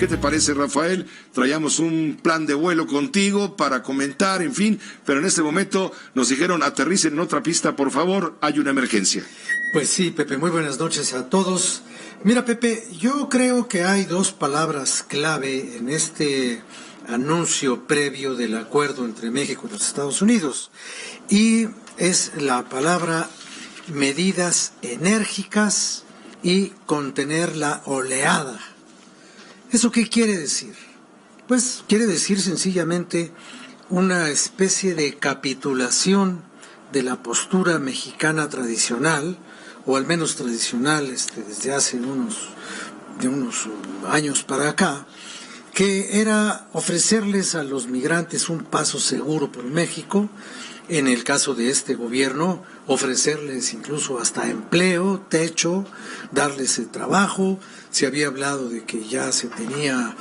¿Qué te parece, Rafael? Traíamos un plan de vuelo contigo para comentar, en fin, pero en este momento nos dijeron aterricen en otra pista, por favor, hay una emergencia. Pues sí, Pepe, muy buenas noches a todos. Mira, Pepe, yo creo que hay dos palabras clave en este anuncio previo del acuerdo entre México y los Estados Unidos, y es la palabra medidas enérgicas y contener la oleada. ¿Eso qué quiere decir? Pues quiere decir sencillamente una especie de capitulación de la postura mexicana tradicional, o al menos tradicional desde hace unos años para acá, que era ofrecerles a los migrantes un paso seguro por México. En el caso de este gobierno, ofrecerles incluso hasta empleo, techo, darles el trabajo. Se había hablado de que ya se tenía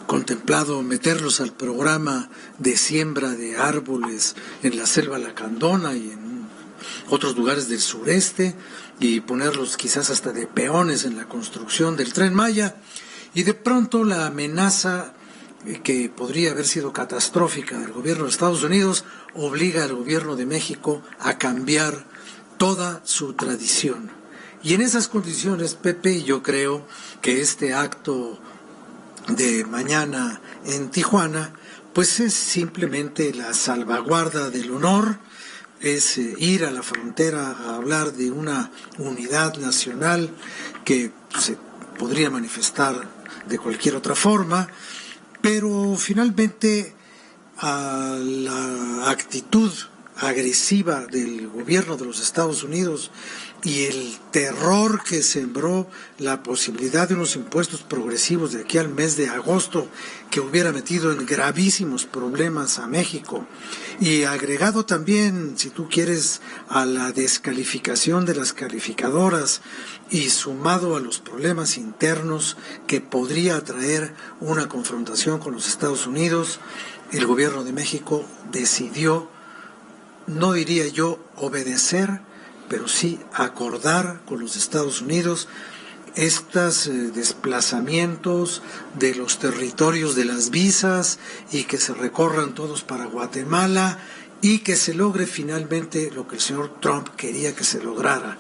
contemplado meterlos al programa de siembra de árboles en la selva lacandona y en otros lugares del sureste, y ponerlos quizás hasta de peones en la construcción del Tren Maya. Y de pronto la amenaza que podría haber sido catastrófica del gobierno de Estados Unidos obliga al gobierno de México a cambiar toda su tradición. Y en esas condiciones, Pepe, yo creo que este acto de mañana en Tijuana, pues es simplemente la salvaguarda del honor, es ir a la frontera a hablar de una unidad nacional que se podría manifestar de cualquier otra forma, pero finalmente a la actitud agresiva del gobierno de los Estados Unidos y el terror que sembró la posibilidad de unos impuestos progresivos de aquí al mes de agosto, que hubiera metido en gravísimos problemas a México, y agregado también, si tú quieres, a la descalificación de las calificadoras, y sumado a los problemas internos que podría traer una confrontación con los Estados Unidos, el gobierno de México decidió, no diría yo obedecer, pero sí acordar con los Estados Unidos estos desplazamientos de los territorios de las visas, y que se recorran todos para Guatemala, y que se logre finalmente lo que el señor Trump quería que se lograra,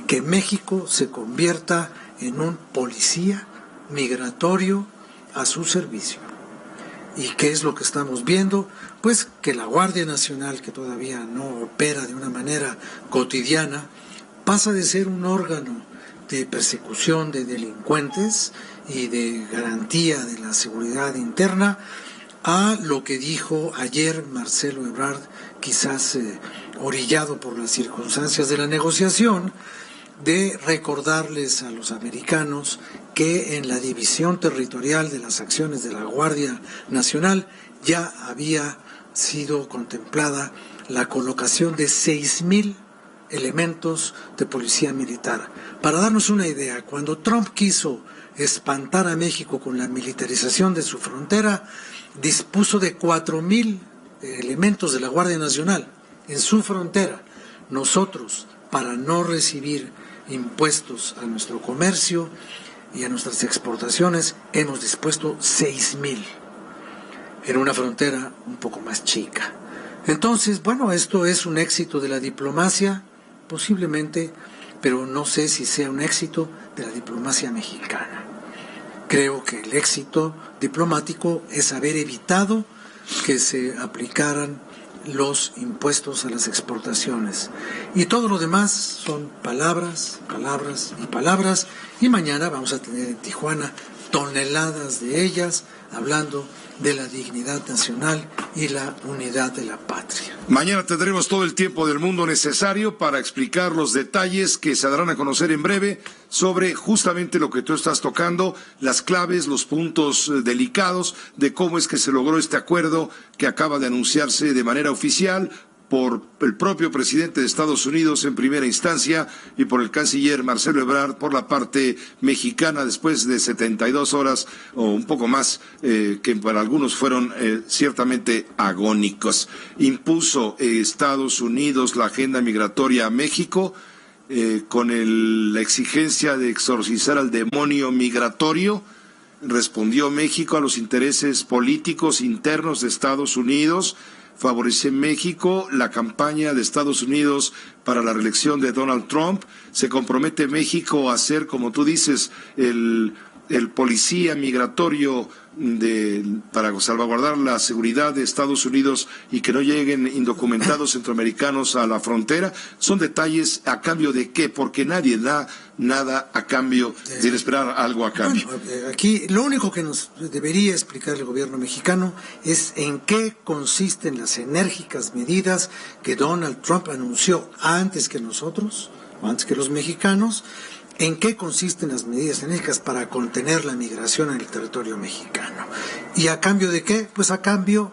que México se convierta en un policía migratorio a su servicio. ¿Y qué es lo que estamos viendo? Pues que la Guardia Nacional, que todavía no opera de una manera cotidiana, pasa de ser un órgano de persecución de delincuentes y de garantía de la seguridad interna a lo que dijo ayer Marcelo Ebrard, quizás orillado por las circunstancias de la negociación, de recordarles a los americanos que en la división territorial de las acciones de la Guardia Nacional ya había sido contemplada la colocación de 6,000 elementos de policía militar. Para darnos una idea, cuando Trump quiso espantar a México con la militarización de su frontera, dispuso de 4,000 elementos de la Guardia Nacional en su frontera. Nosotros, para no recibir impuestos a nuestro comercio y a nuestras exportaciones, hemos dispuesto 6,000 en una frontera un poco más chica. Entonces, bueno, esto es un éxito de la diplomacia, posiblemente, pero no sé si sea un éxito de la diplomacia mexicana. Creo que el éxito diplomático es haber evitado que se aplicaran los impuestos a las exportaciones. Y todo lo demás son palabras, palabras y palabras, y mañana vamos a tener en Tijuana toneladas de ellas, hablando de la dignidad nacional y la unidad de la patria. Mañana tendremos todo el tiempo del mundo necesario para explicar los detalles que se darán a conocer en breve sobre justamente lo que tú estás tocando, las claves, los puntos delicados de cómo es que se logró este acuerdo que acaba de anunciarse de manera oficial por el propio presidente de Estados Unidos en primera instancia y por el canciller Marcelo Ebrard por la parte mexicana, después de 72 horas o un poco más, que para algunos fueron ciertamente agónicos. Impuso Estados Unidos la agenda migratoria a México con la exigencia de exorcizar al demonio migratorio, respondió México a los intereses políticos internos de Estados Unidos. Favorece México la campaña de Estados Unidos para la reelección de Donald Trump. Se compromete México a ser, como tú dices, el policía migratorio para salvaguardar la seguridad de Estados Unidos y que no lleguen indocumentados centroamericanos a la frontera. Son detalles a cambio de qué, porque nadie da nada a cambio sin esperar algo a cambio. Bueno, aquí lo único que nos debería explicar el gobierno mexicano es en qué consisten las enérgicas medidas que Donald Trump anunció antes que nosotros, o antes que los mexicanos. ¿En qué consisten las medidas enérgicas para contener la migración en el territorio mexicano? ¿Y a cambio de qué? Pues a cambio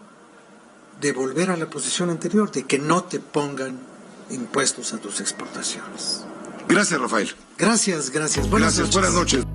de volver a la posición anterior, de que no te pongan impuestos a tus exportaciones. Gracias, Rafael. Gracias. Buenas noches.